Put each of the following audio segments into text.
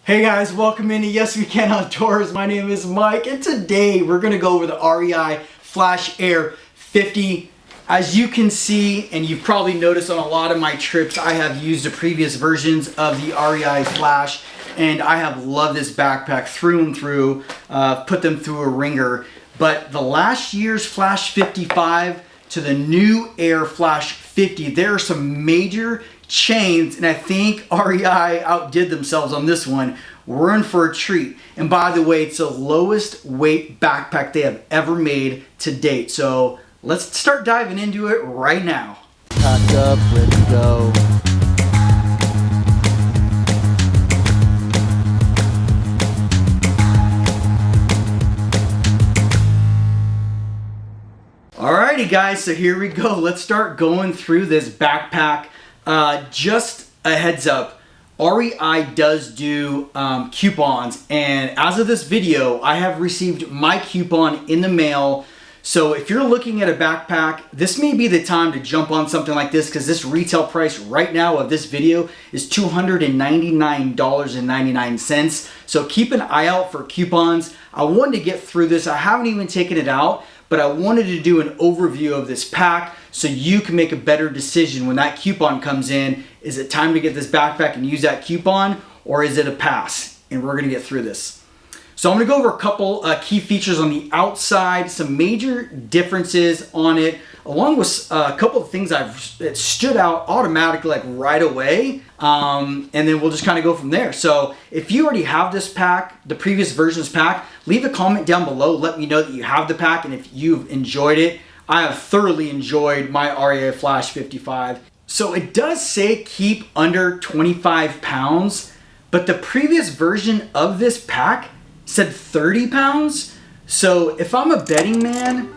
Hey guys, welcome into Yes We Can Outdoors. My name is Mike and today we're going to go over the REI Flash Air 50. As you can see, and you've probably noticed on a lot of my trips, I have used the previous versions of the REI Flash and I have loved this backpack through and through, put them through a ringer. But the last year's Flash 55 to the new Air Flash 50, there are some major change, and I think REI outdid themselves on this one. We're in for a treat. And by the way, it's the lowest weight backpack they have ever made to date. So let's start diving into it right now. Packed up, ready to go. Alrighty guys, so here we go. Let's start going through this backpack. Just a heads up, REI does do coupons, and as of this video, I have received my coupon in the mail. So if you're looking at a backpack, this may be the time to jump on something like this, because this retail price right now of this video is $299.99. So keep an eye out for coupons. I wanted to get through this. I haven't even taken it out, but I wanted to do an overview of this pack so you can make a better decision when that coupon comes in. Is it time to get this backpack and use that coupon, or is it a pass? And we're gonna get through this. So I'm gonna go over a couple key features on the outside, some major differences on it, along with a couple of things that stood out automatically, like right away. And then we'll just kind of go from there. So if you already have this pack, the previous versions pack, leave a comment down below. Let me know that you have the pack and if you've enjoyed it. I have thoroughly enjoyed my REI Flash 55. So it does say keep under 25 pounds, but the previous version of this pack said 30 pounds. So if I'm a betting man,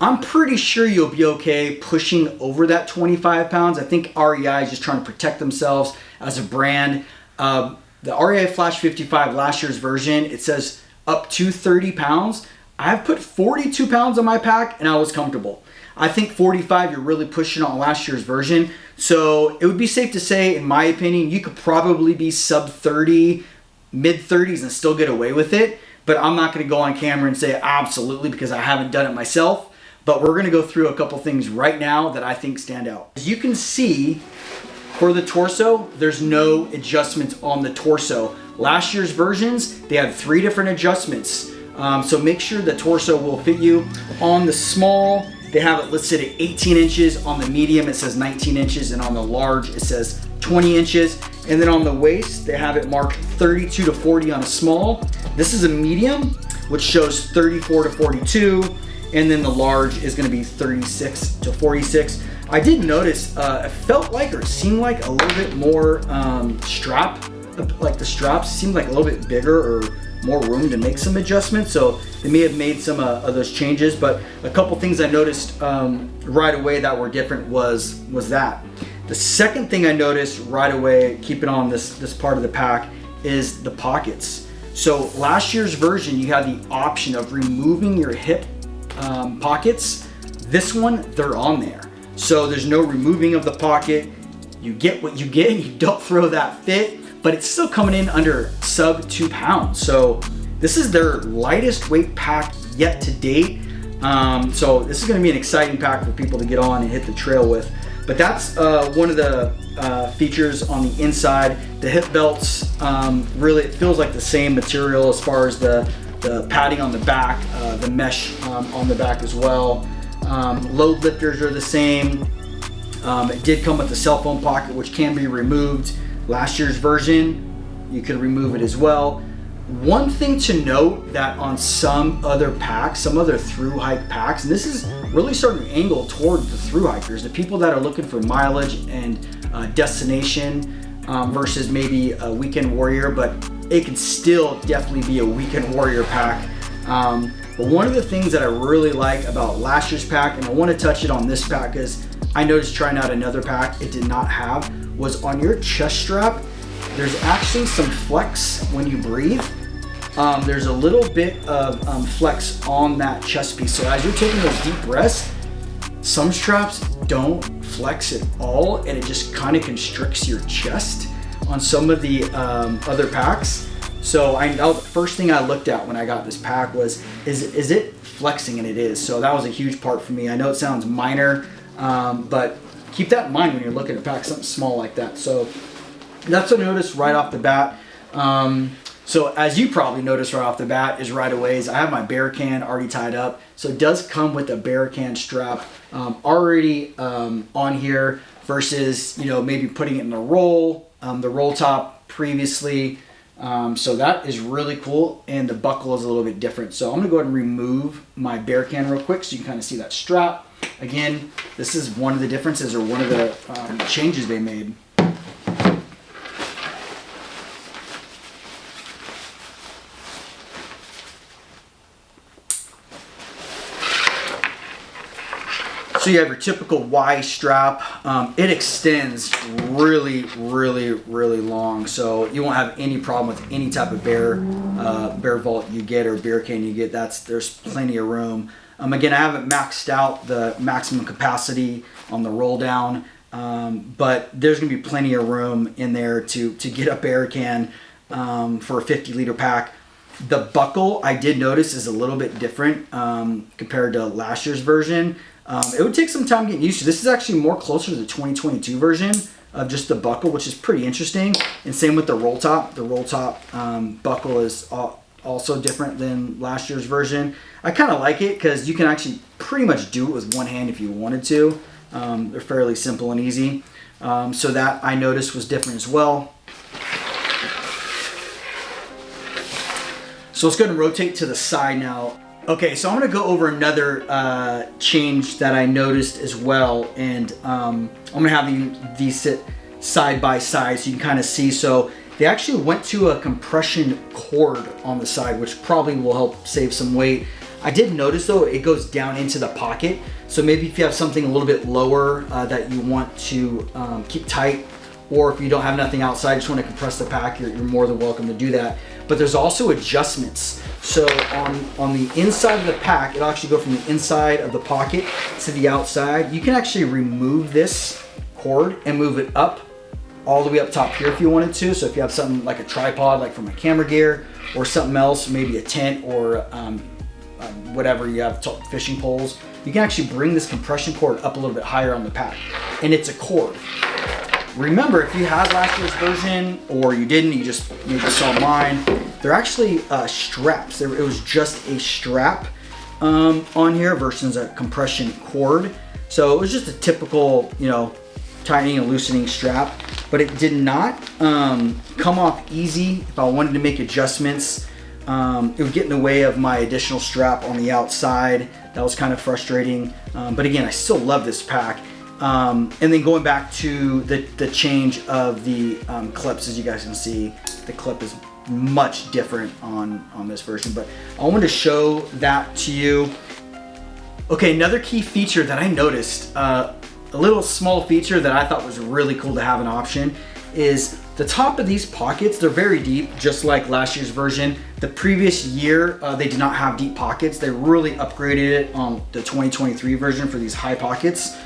I'm pretty sure you'll be okay pushing over that 25 pounds. I think REI is just trying to protect themselves as a brand. The REI Flash 55 last year's version, it says up to 30 pounds. I've put 42 pounds on my pack and I was comfortable. I think 45, you're really pushing on last year's version. So it would be safe to say, in my opinion, you could probably be sub 30, mid 30s and still get away with it. But I'm not gonna go on camera and say absolutely, because I haven't done it myself. But we're gonna go through a couple things right now that I think stand out. As you can see, for the torso, there's no adjustments on the torso. Last year's versions, they had 3 different adjustments. So make sure the torso will fit you. On the small, they have it listed at 18 inches. On the medium, it says 19 inches. And on the large, it says 20 inches. And then on the waist, they have it marked 32 to 40 on a small. This is a medium, which shows 34 to 42. And then the large is gonna be 36 to 46. I did notice, it felt like, or it seemed like a little bit more strap, like the straps seemed like a little bit bigger or more room to make some adjustments. So they may have made some of those changes, but a couple things I noticed right away that were different was that. The second thing I noticed right away, keeping on this part of the pack, is the pockets. So last year's version, you had the option of removing your hip pockets. This one, they're on there. So there's no removing of the pocket. You get what you get, you don't throw that fit, but it's still coming in under sub 2 pounds. So this is their lightest weight pack yet to date. So this is gonna be an exciting pack for people to get on and hit the trail with. But that's one of the features on the inside. The hip belts, really, it feels like the same material as far as the padding on the back, the mesh on the back as well. Load lifters are the same. It did come with the cell phone pocket, which can be removed. Last year's version, you could remove it as well. One thing to note that on some other packs, some other through hike packs, and this is really starting to angle toward the through hikers, the people that are looking for mileage and destination versus maybe a weekend warrior, but it can still definitely be a weekend warrior pack. But one of the things that I really like about last year's pack, and I want to touch it on this pack because I noticed trying out another pack it did not have, was on your chest strap, there's actually some flex when you breathe. There's a little bit of flex on that chest piece. So as you're taking those deep breaths, some straps don't flex at all and it just kind of constricts your chest on some of the other packs. So I know the first thing I looked at when I got this pack was, is it flexing? And it is. So that was a huge part for me. I know it sounds minor, but keep that in mind when you're looking at pack something small like that. So that's what I noticed right off the bat. So as you probably noticed right off the bat is right away is I have my bear can already tied up. So it does come with a bear can strap already on here versus, you know, maybe putting it in the roll top previously. So that is really cool, and the buckle is a little bit different. So I'm gonna go ahead and remove my bear can real quick so you can kind of see that strap. Again, this is one of the differences or one of the changes they made. So you have your typical Y strap. It extends really, really, really long. So you won't have any problem with any type of bear vault you get or bear can you get. There's plenty of room. Again, I haven't maxed out the maximum capacity on the roll down, but there's gonna be plenty of room in there to get a bear can for a 50-liter pack. The buckle I did notice is a little bit different compared to last year's version. It would take some time getting used to. This is actually more closer to the 2022 version of just the buckle, which is pretty interesting. And same with the roll top. The roll top buckle is also different than last year's version. I kind of like it because you can actually pretty much do it with one hand if you wanted to. They're fairly simple and easy. So that I noticed was different as well. So let's go ahead and rotate to the side now. Okay, so I'm gonna go over another change that I noticed as well, and I'm gonna have these sit side by side so you can kind of see. So they actually went to a compression cord on the side, which probably will help save some weight. I did notice though, it goes down into the pocket. So maybe if you have something a little bit lower that you want to keep tight, or if you don't have nothing outside, just want to compress the pack, you're more than welcome to do that. But there's also adjustments. So on the inside of the pack, it'll actually go from the inside of the pocket to the outside. You can actually remove this cord and move it up, all the way up top here if you wanted to. So if you have something like a tripod, like for my camera gear, or something else, maybe a tent or whatever you have, fishing poles, you can actually bring this compression cord up a little bit higher on the pack. And it's a cord. Remember, if you had last year's version or you didn't, you just saw mine, they're actually straps. It was just a strap on here versus a compression cord. So it was just a typical, you know, tightening and loosening strap, but it did not come off easy. If I wanted to make adjustments, it would get in the way of my additional strap on the outside. That was kind of frustrating. But again, I still love this pack. And then going back to the change of the clips, as you guys can see, the clip is much different on this version, but I wanted to show that to you. Okay, another key feature that I noticed, a little small feature that I thought was really cool to have an option, is the top of these pockets. They're very deep, just like last year's version. The previous year, they did not have deep pockets. They really upgraded it on the 2023 version for these high pockets.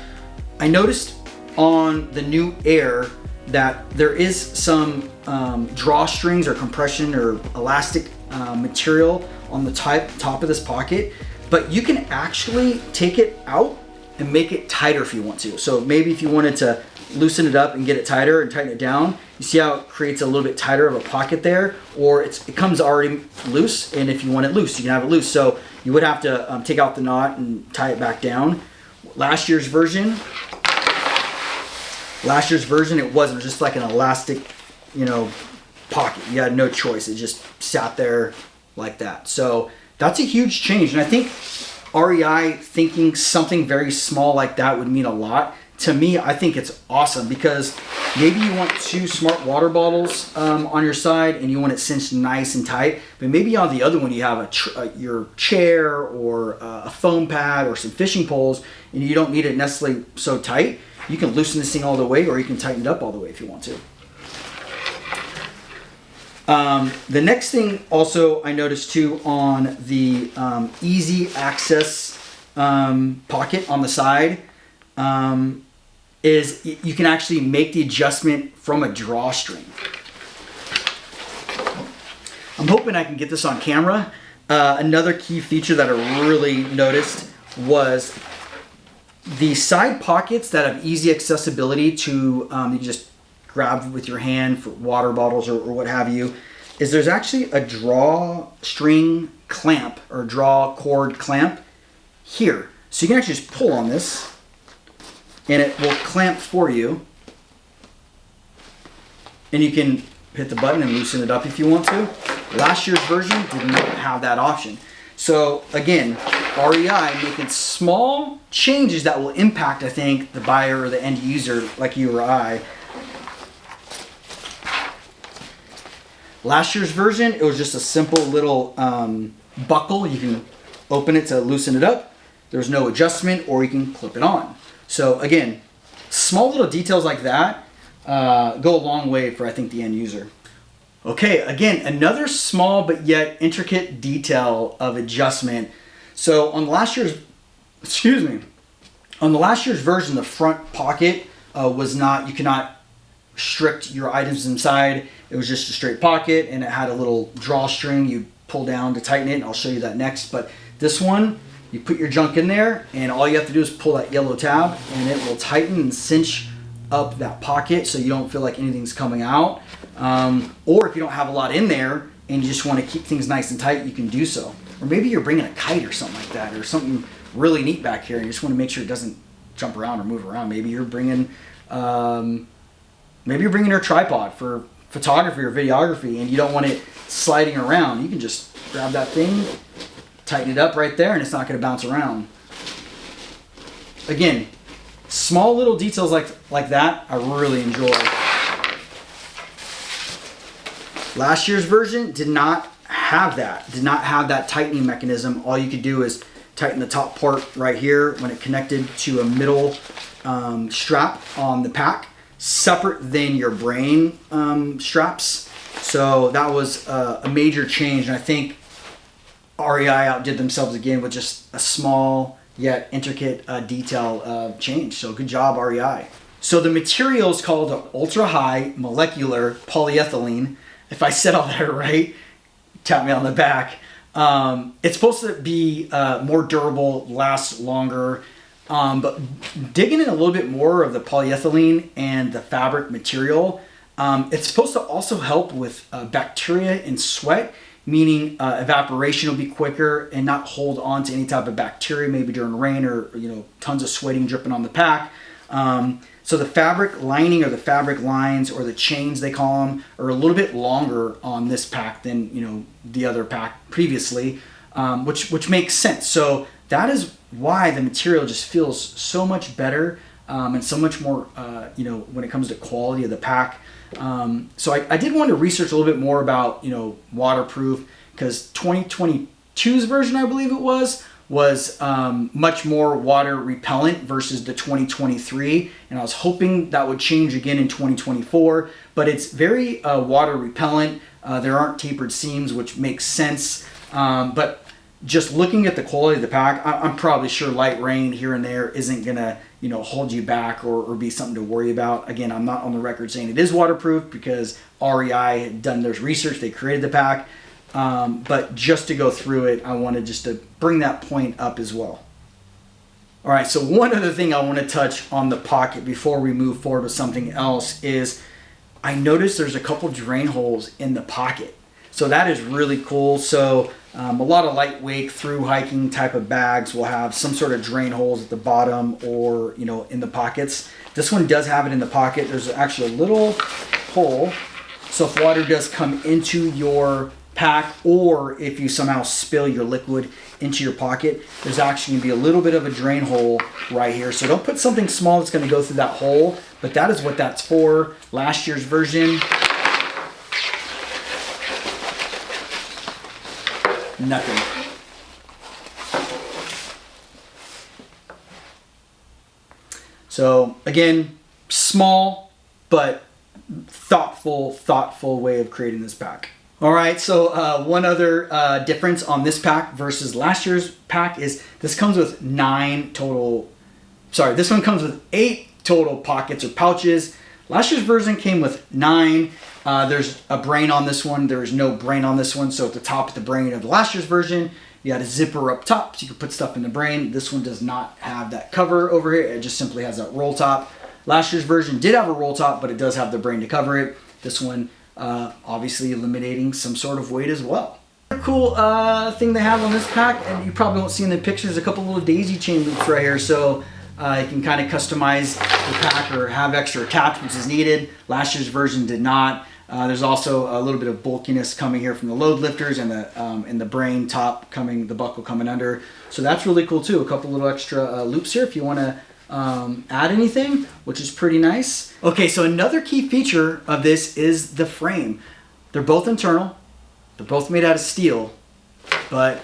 I noticed on the new Air that there is some drawstrings or compression or elastic material on the top of this pocket, but you can actually take it out and make it tighter if you want to. So maybe if you wanted to loosen it up and get it tighter and tighten it down, you see how it creates a little bit tighter of a pocket there, or it comes already loose, and if you want it loose, you can have it loose. So you would have to take out the knot and tie it back down. Last year's version, it wasn't just like an elastic, you know, pocket. You had no choice. It just sat there like that. So that's a huge change. And I think REI thinking something very small like that would mean a lot. To me, I think it's awesome because maybe you want 2 smart water bottles on your side and you want it cinched nice and tight, but maybe on the other one you have your chair or a foam pad or some fishing poles and you don't need it necessarily so tight. You can loosen this thing all the way, or you can tighten it up all the way if you want to. The next thing also I noticed too on the easy access pocket on the side is you can actually make the adjustment from a drawstring. I'm hoping I can get this on camera. Another key feature that I really noticed was the side pockets that have easy accessibility to, you can just grab with your hand for water bottles or what have you, is there's actually a drawstring clamp or draw cord clamp here. So you can actually just pull on this and it will clamp for you. And you can hit the button and loosen it up if you want to. Last year's version did not have that option. So again, REI making small changes that will impact, I think, the buyer or the end user like you or I. Last year's version, it was just a simple little buckle. You can open it to loosen it up. There's no adjustment, or you can clip it on. So again, small little details like that go a long way for, I think, the end user. Okay, again, another small but yet intricate detail of adjustment. So on last year's, on the last year's version, the front pocket was not, you cannot restrict your items inside. It was just a straight pocket, and it had a little drawstring you pull down to tighten it, and I'll show you that next. But this one, you put your junk in there, and all you have to do is pull that yellow tab, and it will tighten and cinch up that pocket so you don't feel like anything's coming out. Or if you don't have a lot in there and you just want to keep things nice and tight, you can do so. Or maybe you're bringing a kite or something like that, or something really neat back here, and you just want to make sure it doesn't jump around or move around. Maybe you're bringing your tripod for photography or videography, and you don't want it sliding around. You can just grab that thing, tighten it up right there, and it's not going to bounce around. Again, small little details like that I really enjoy. Last year's version did not have that tightening mechanism. All you could do is tighten the top part right here when it connected to a middle strap on the pack, separate than your brain straps. So that was a major change, and I think REI outdid themselves again with just a small yet intricate detail change. So good job, REI. So the material is called ultra high molecular polyethylene. If I said all that right, tap me on the back. It's supposed to be more durable, last longer, but digging in a little bit more of the polyethylene and the fabric material, it's supposed to also help with bacteria and sweat, meaning evaporation will be quicker and not hold on to any type of bacteria, maybe during rain or tons of sweating dripping on the pack. So the fabric lining or the fabric lines or the chains they call them are a little bit longer on this pack than the other pack previously, which makes sense. So that is why the material just feels so much better and so much more when it comes to quality of the pack. So I did want to research a little bit more about waterproof, because 2022's version, I believe it was much more water repellent versus the 2023, and I was hoping that would change again in 2024, but it's very water repellent. There aren't tapered seams, which makes sense, but just looking at the quality of the pack, I'm probably sure light rain here and there isn't gonna hold you back or be something to worry about. Again, I'm not on the record saying it is waterproof, because REI had done their research, they created the pack. But just to go through it, I wanted just to bring that point up as well. All right, so one other thing I want to touch on the pocket before we move forward with something else is I noticed there's a couple drain holes in the pocket. So that is really cool. So a lot of lightweight through hiking type of bags will have some sort of drain holes at the bottom or in the pockets. This one does have it in the pocket. There's actually a little hole, so if water does come into your pack, or if you somehow spill your liquid into your pocket, there's actually going to be a little bit of a drain hole right here. So don't put something small that's going to go through that hole, but that is what that's for. Last year's version, nothing. So again, small but thoughtful way of creating this pack. All right, so one other difference on this pack versus last year's pack is this comes with 8 total pockets or pouches. Last year's version came with 9. There's a brain on this one. There is no brain on this one. So at the top of the brain of the last year's version, you had a zipper up top so you could put stuff in the brain. This one does not have that cover over here. It just simply has that roll top. Last year's version did have a roll top, but it does have the brain to cover it. This one obviously eliminating some sort of weight as well. Another cool thing they have on this pack, and you probably won't see in the pictures, a couple little daisy chain loops right here. So you can kind of customize the pack or have extra attachments as needed. Last year's version did not. There's also a little bit of bulkiness coming here from the load lifters and the brain top coming, the buckle coming under. So that's really cool too. A couple little extra loops here if you want to add anything, which is pretty nice. Okay, so another key feature of this is the frame. They're both internal. They're both made out of steel, but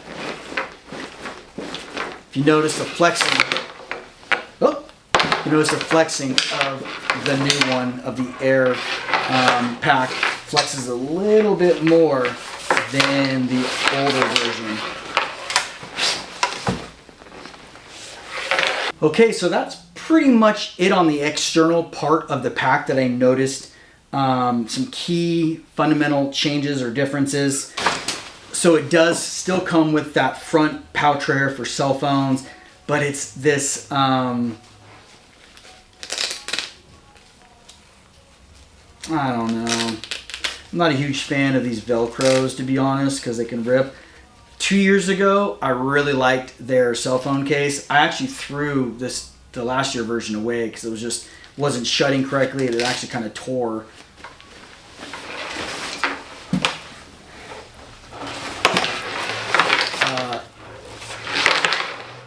if you notice the flexing, you notice the flexing of the new one, of the Air pack, flexes a little bit more than the older version. Okay, so that's pretty much it on the external part of the pack that I noticed some key fundamental changes or differences. So it does still come with that front pouch right here for cell phones, but it's this I don't know. I'm not a huge fan of these Velcros, to be honest, because they can rip. 2 years ago, I really liked their cell phone case. I actually threw the last year version away because it wasn't shutting correctly. It actually kind of tore.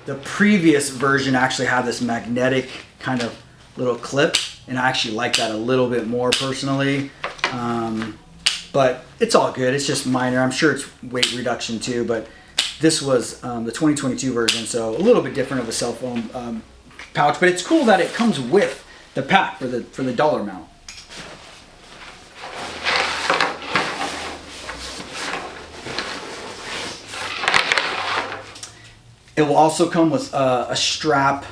The previous version actually had this magnetic kind of little clip, and I actually like that a little bit more personally. But it's all good. It's just minor. I'm sure it's weight reduction too, but this was the 2022 version, so a little bit different of a cell phone pouch. But it's cool that it comes with the pack for the dollar amount. It will also come with a strap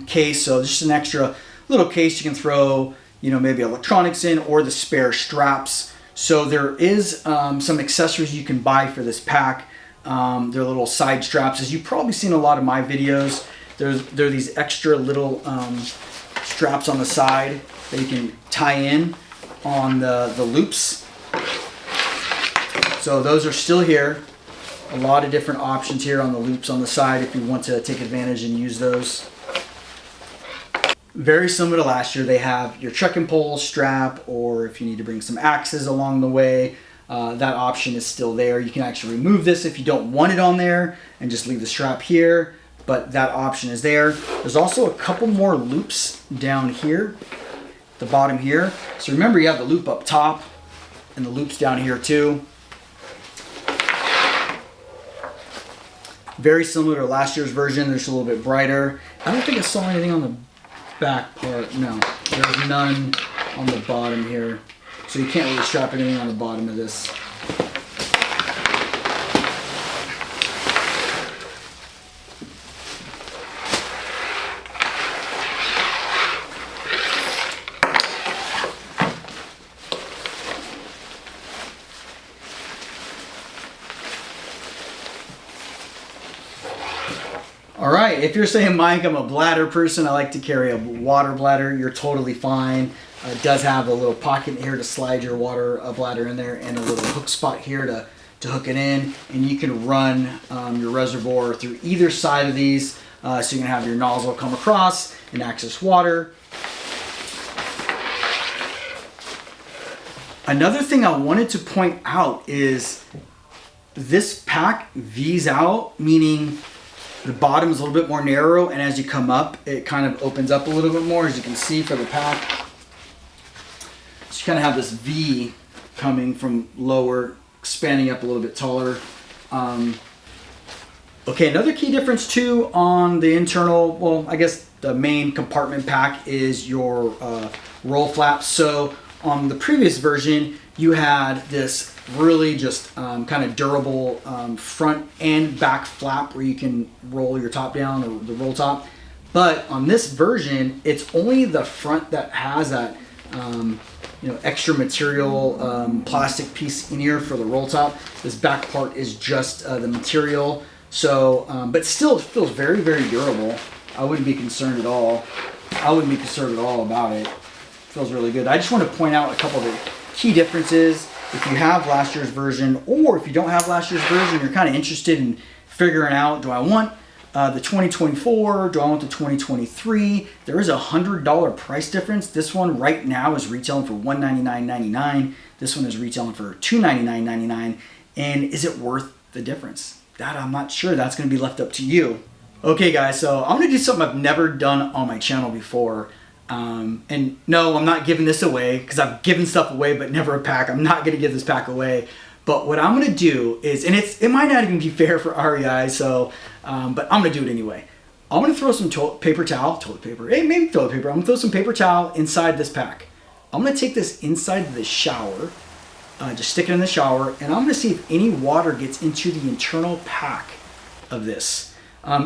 case, so just an extra little case you can throw, maybe electronics in, or the spare straps. So there is some accessories you can buy for this pack. They're little side straps, as you've probably seen a lot of my videos. There are these extra little straps on the side that you can tie in on the loops. So those are still here. A lot of different options here on the loops on the side if you want to take advantage and use those. Very similar to last year, they have your trekking pole strap, or if you need to bring some axes along the way, that option is still there. You can actually remove this if you don't want it on there and just leave the strap here, but that option is there. There's also a couple more loops down here, the bottom here. So remember, you have the loop up top and the loops down here too. Very similar to last year's version, they're just a little bit brighter. I don't think I saw anything on the back part. No, there's none on the bottom here. So you can't really strap anything on the bottom of this. All right, if you're saying, Mike, I'm a bladder person, I like to carry a water bladder, you're totally fine. It does have a little pocket here to slide your water bladder in there, and a little hook spot here to hook it in. And you can run your reservoir through either side of these, so you can have your nozzle come across and access water. Another thing I wanted to point out is this pack V's out, meaning the bottom is a little bit more narrow, and as you come up, it kind of opens up a little bit more, as you can see for the pack. So you kind of have this V coming from lower, expanding up a little bit taller. Okay, another key difference too on the internal, well, I guess the main compartment pack is your roll flaps. So on the previous version, you had this really just kind of durable front and back flap where you can roll your top down, or the roll top. But on this version, it's only the front that has that you know, extra material plastic piece in here for the roll top. This back part is just the material. So, but still it feels very, very durable. I wouldn't be concerned at all. I wouldn't be concerned at all about it. It feels really good. I just want to point out a couple of the key differences. If you have last year's version, or if you don't have last year's version, you're kind of interested in figuring out, do I want the 2024, do I want the 2023? There is a $100 price difference. This one right now is retailing for $199.99. This one is retailing for $299.99. And is it worth the difference? That I'm not sure. That's going to be left up to you. Okay guys, so I'm going to do something I've never done on my channel before. And no, I'm not giving this away because I've given stuff away, but never a pack. I'm not going to give this pack away. But what I'm going to do is, and it might not even be fair for REI, so, but I'm going to do it anyway. I'm going to throw some toilet paper, I'm going to throw some paper towel inside this pack. I'm going to take this inside the shower, just stick it in the shower, and I'm going to see if any water gets into the internal pack of this.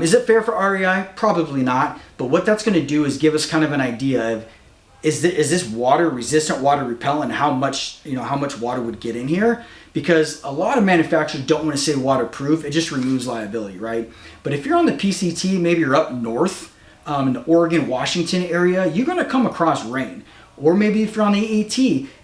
Is it fair for REI? Probably not. But what that's going to do is give us kind of an idea of, is this water resistant, water repellent, how much water would get in here? Because a lot of manufacturers don't want to say waterproof. It just removes liability, right? But if you're on the PCT, maybe you're up north in the Oregon, Washington area, you're going to come across rain. Or maybe if you're on the AT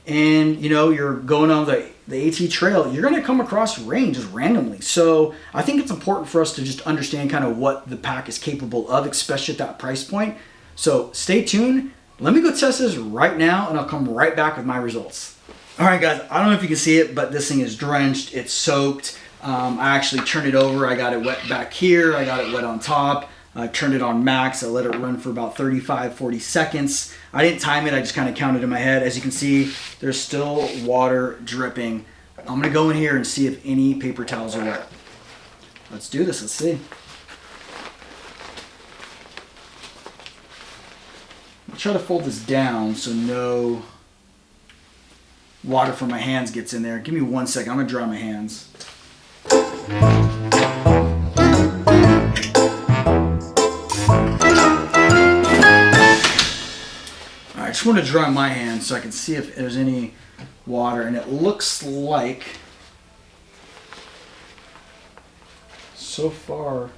and you're going on the AT trail, you're going to come across rain just randomly. So I think it's important for us to just understand kind of what the pack is capable of, especially at that price point. So stay tuned. Let me go test this right now and I'll come right back with my results. All right guys, I don't know if you can see it, but this thing is drenched, it's soaked. I actually turned it over. I got it wet back here. I got it wet on top. I turned it on max. I let it run for about 35-40 seconds. I didn't time it. I just kind of counted in my head. As you can see, there's still water dripping. I'm going to go in here and see if any paper towels are wet. Let's do this. Let's see. I'll try to fold this down so no water from my hands gets in there. Give me 1 second. I'm going to dry my hands. I just want to dry my hands so I can see if there's any water, and it looks like so far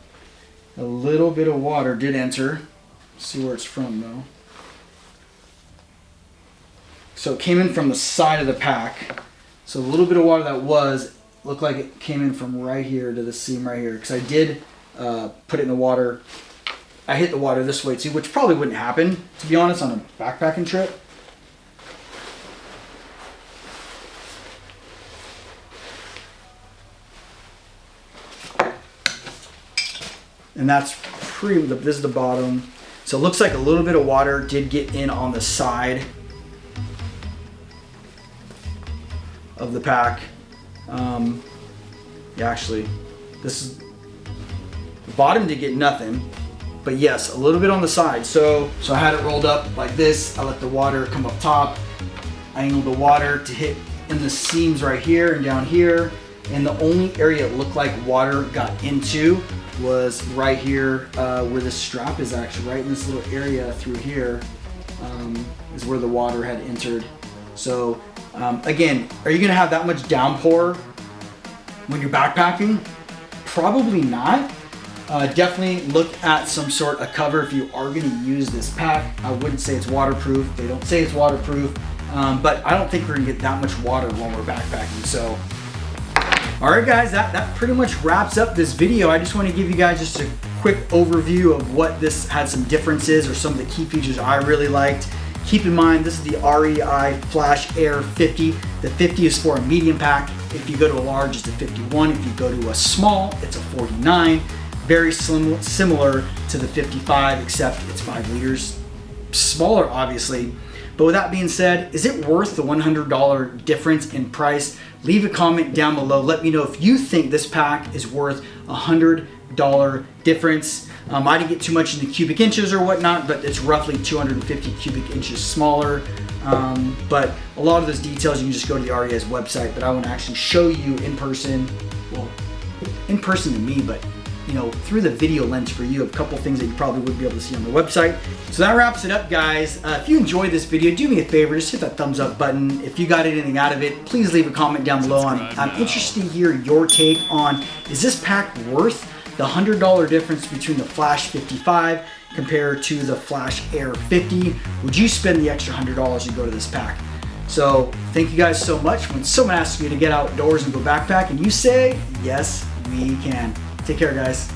a little bit of water did enter. Let's see where it's from though. So it came in from the side of the pack. So a little bit of water that looked like it came in from right here to the seam right here, because I did put it in the water. I hit the water this way too, which probably wouldn't happen, to be honest, on a backpacking trip. And that's this is the bottom. So it looks like a little bit of water did get in on the side of the pack. Yeah, actually, the bottom did get nothing. But yes, a little bit on the side. So I had it rolled up like this. I let the water come up top. I angled the water to hit in the seams right here and down here. And the only area it looked like water got into was right here where the strap is actually, right in this little area through here is where the water had entered. So again, are you gonna have that much downpour when you're backpacking? Probably not. Definitely look at some sort of cover if you are going to use this pack. I wouldn't say it's waterproof. They don't say it's waterproof, but I don't think we're going to get that much water when we're backpacking. So, all right, guys, that pretty much wraps up this video. I just want to give you guys just a quick overview of what this had some differences or some of the key features I really liked. Keep in mind, this is the REI Flash Air 50. The 50 is for a medium pack. If you go to a large, it's a 51. If you go to a small, it's a 49. Very similar to the 55, except it's 5 liters smaller, obviously. But with that being said, is it worth the $100 difference in price? Leave a comment down below. Let me know if you think this pack is worth $100 difference. I didn't get too much into cubic inches or whatnot, but it's roughly 250 cubic inches smaller. But a lot of those details, you can just go to the REI's website, but I want to actually show you in person. Well, in person to me, but you know, through the video lens for you of a couple things that you probably wouldn't be able to see on the website. So that wraps it up, guys. If you enjoyed this video, do me a favor, just hit that thumbs up button. If you got anything out of it, please leave a comment down below. I'm interested to hear your take on, is this pack worth the $100 difference between the Flash 55 compared to the Flash Air 50? Would you spend the extra $100 to go to this pack? So thank you guys so much. When someone asks you to get outdoors and go backpack and you say, yes, we can. Take care, guys.